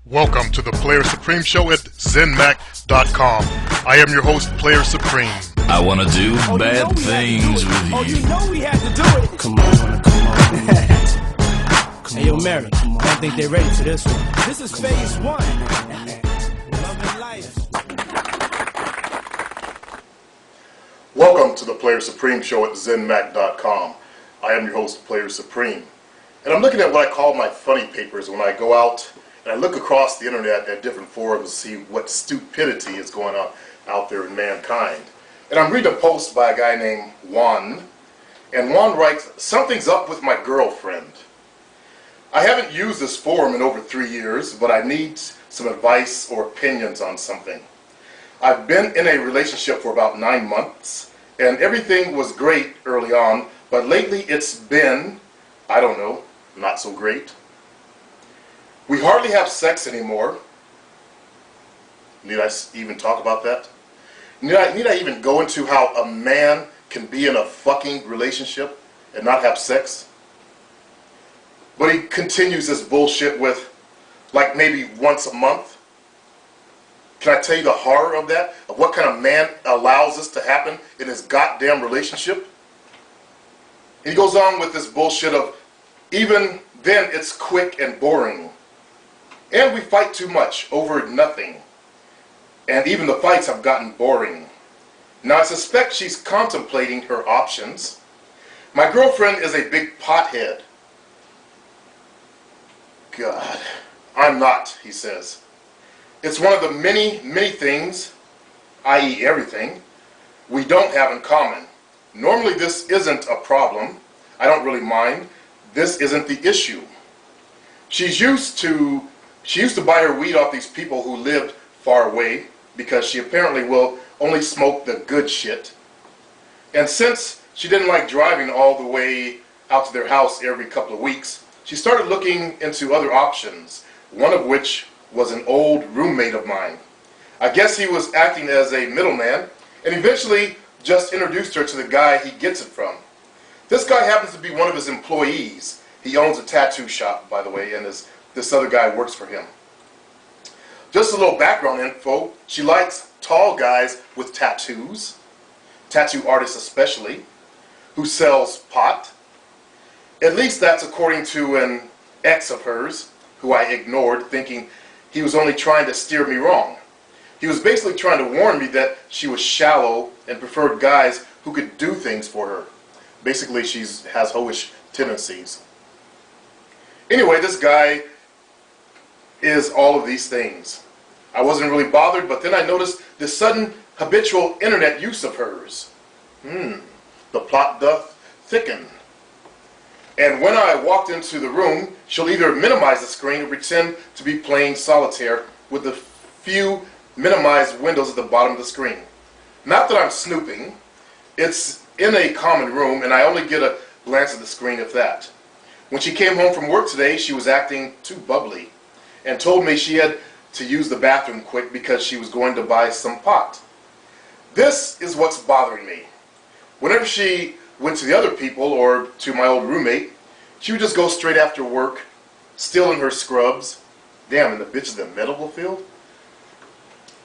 Welcome to the Player Supreme Show at ZenMac.com. I am your host, Player Supreme. I want to do bad things with you. Oh, you know we had to do it. Come on. Hey, yo, Mary, I don't think they're ready for this one. This is phase one. Love and life. Welcome to the Player Supreme Show at ZenMac.com. I am your host, Player Supreme. And I'm looking at what I call my funny papers when I go out and I look across the internet at different forums to see what stupidity is going on out there in mankind. And I'm reading a post by a guy named Juan. And Juan writes, "Something's up with my girlfriend. I haven't used this forum in over 3 years, but I need some advice or opinions on something. I've been in a relationship for about 9 months, and everything was great early on, but lately it's been, I don't know, not so great. We hardly have sex anymore." Need I even talk about that? Need I even go into how a man can be in a fucking relationship and not have sex? But he continues this bullshit with, like, maybe once a month. Can I tell you the horror of that? Of what kind of man allows this to happen in his goddamn relationship? And he goes on with this bullshit of, even then it's quick and boring. And we fight too much over nothing. And even the fights have gotten boring. Now I suspect she's contemplating her options. My girlfriend is a big pothead. God, I'm not, he says. It's one of the many, many things, i.e. everything, we don't have in common. Normally this isn't a problem. I don't really mind. This isn't the issue. She used to buy her weed off these people who lived far away because she apparently will only smoke the good shit. And since she didn't like driving all the way out to their house every couple of weeks, she started looking into other options, one of which was an old roommate of mine. I guess he was acting as a middleman and eventually just introduced her to the guy he gets it from. This guy happens to be one of his employees. He owns a tattoo shop, by the way, and this other guy works for him. Just a little background info. She likes tall guys with tattoos, tattoo artists especially, who sells pot. At least that's according to an ex of hers, who I ignored, thinking he was only trying to steer me wrong. He was basically trying to warn me that she was shallow and preferred guys who could do things for her. Basically, she has hoish tendencies. Anyway, this guy is all of these things. I wasn't really bothered, but then I noticed this sudden habitual internet use of hers. The plot doth thicken. And when I walked into the room, she'll either minimize the screen or pretend to be playing solitaire with the few minimized windows at the bottom of the screen. Not that I'm snooping. It's in a common room, and I only get a glance at the screen if that. When she came home from work today, she was acting too bubbly and told me she had to use the bathroom quick because she was going to buy some pot. This is what's bothering me. Whenever she went to the other people or to my old roommate, she would just go straight after work, still in her scrubs. Damn, and the bitch is in the medical field?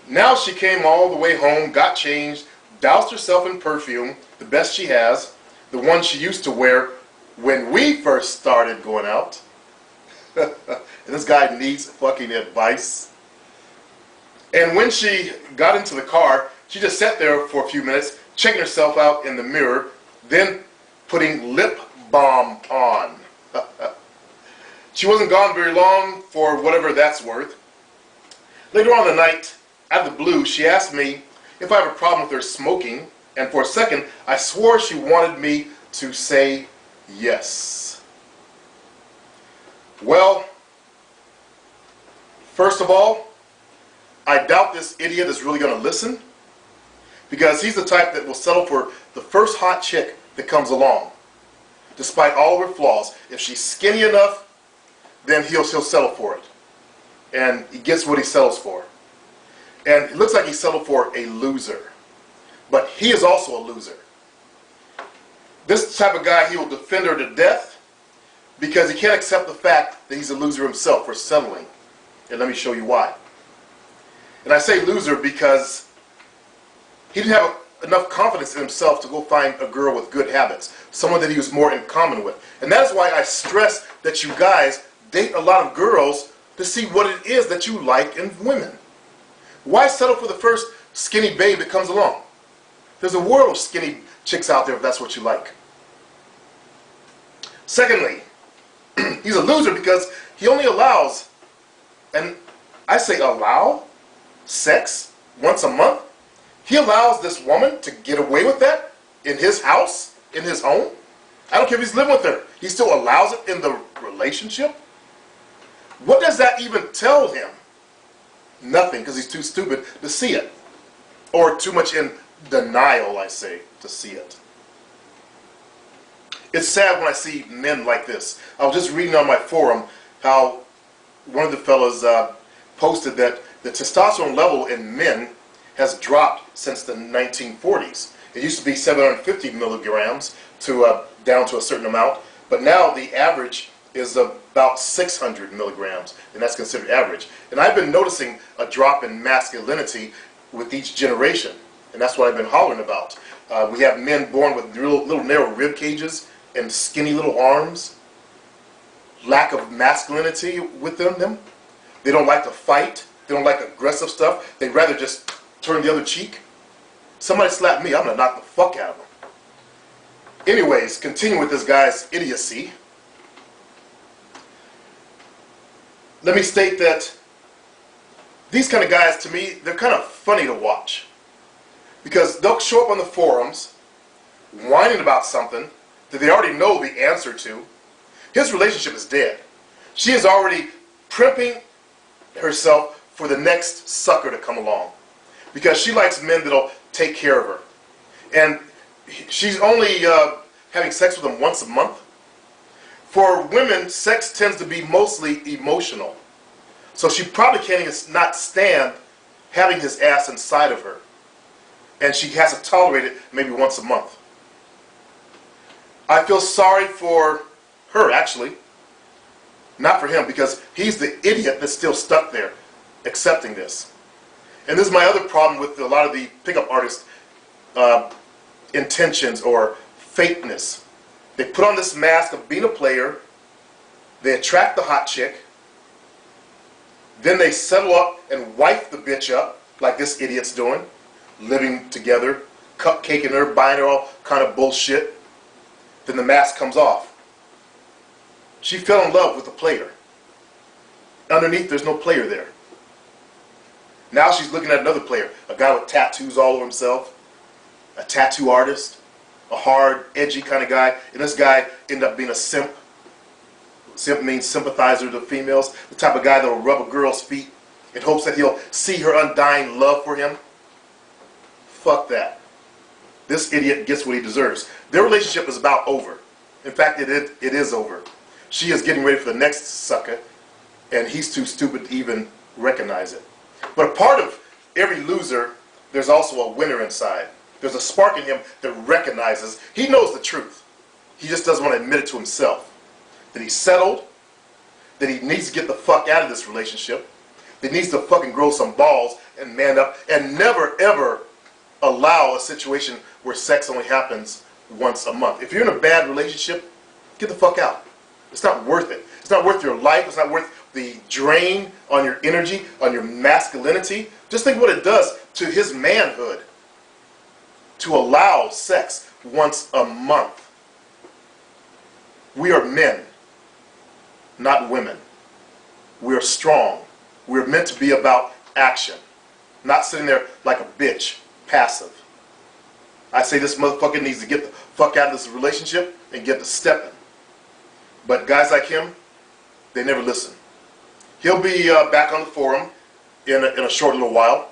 Now she came all the way home, got changed, doused herself in perfume, the best she has, the one she used to wear when we first started going out. And this guy needs fucking advice. And when she got into the car, she just sat there for a few minutes, checking herself out in the mirror, then putting lip balm on. She wasn't gone very long, for whatever that's worth. Later on in the night, out of the blue, she asked me if I have a problem with her smoking, and for a second, I swore she wanted me to say yes. Well, first of all, I doubt this idiot is really going to listen, because he's the type that will settle for the first hot chick that comes along, despite all of her flaws. If she's skinny enough, then he'll settle for it, and he gets what he settles for. And it looks like he settled for a loser, but he is also a loser. This type of guy, he will defend her to death because he can't accept the fact that he's a loser himself for settling. And let me show you why. And I say loser because he didn't have enough confidence in himself to go find a girl with good habits, someone that he was more in common with. And that is why I stress that you guys date a lot of girls to see what it is that you like in women. Why settle for the first skinny babe that comes along? There's a world of skinny chicks out there if that's what you like. Secondly, he's a loser because he only allows, and I say allow, sex once a month. He allows this woman to get away with that in his house, in his home. I don't care if he's living with her. He still allows it in the relationship. What does that even tell him? Nothing, because he's too stupid to see it. Or too much in denial, I say, to see it. It's sad when I see men like this. I was just reading on my forum how one of the fellas posted that the testosterone level in men has dropped since the 1940s. It used to be 750 milligrams to down to a certain amount, but now the average is about 600 milligrams, and that's considered average. And I've been noticing a drop in masculinity with each generation, and that's what I've been hollering about. We have men born with little narrow rib cages and skinny little arms. Lack of masculinity within them. They don't like to fight. They don't like aggressive stuff. They'd rather just turn the other cheek. Somebody slap me, I'm going to knock the fuck out of them. Anyways, continue with this guy's idiocy. Let me state that these kind of guys, to me, they're kind of funny to watch. Because they'll show up on the forums whining about something that they already know the answer to. His relationship is dead. She is already primping herself for the next sucker to come along. Because she likes men that'll take care of her. And she's only having sex with him once a month. For women, sex tends to be mostly emotional. So she probably can't even not stand having his ass inside of her. And she has to tolerate it maybe once a month. I feel sorry for her, actually. Not for him, because he's the idiot that's still stuck there, accepting this. And this is my other problem with a lot of the pickup artists' intentions or fakeness. They put on this mask of being a player, they attract the hot chick, then they settle up and wife the bitch up, like this idiot's doing, living together, cupcaking her, buying her all kind of bullshit. Then the mask comes off. She fell in love with the player. Underneath, there's no player there. Now she's looking at another player, a guy with tattoos all over himself, a tattoo artist, a hard, edgy kind of guy, and this guy ended up being a simp. Simp means sympathizer to females, the type of guy that will rub a girl's feet in hopes that he'll see her undying love for him. Fuck that. This idiot gets what he deserves. Their relationship is about over. In fact, it is over. She is getting ready for the next sucker, and he's too stupid to even recognize it. But a part of every loser, there's also a winner inside. There's a spark in him that recognizes, he knows the truth. He just doesn't want to admit it to himself. That he's settled, that he needs to get the fuck out of this relationship, that he needs to fucking grow some balls and man up, and never ever allow a situation where sex only happens once a month. If you're in a bad relationship, get the fuck out. It's not worth it. It's not worth your life. It's not worth the drain on your energy, on your masculinity. Just think what it does to his manhood to allow sex once a month. We are men, not women. We are strong. We're meant to be about action, not sitting there like a bitch, passive. I say this motherfucker needs to get the fuck out of this relationship and get to stepping. But guys like him, they never listen. He'll be back on the forum in a short little while,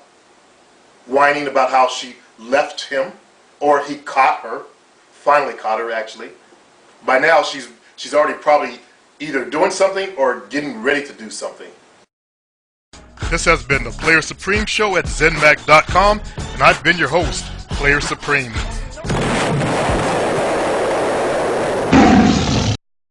whining about how she left him, or he caught her, finally caught her actually. By now she's already probably either doing something or getting ready to do something. This has been the Player Supreme Show at ZenMag.com, and I've been your host, Player Supreme.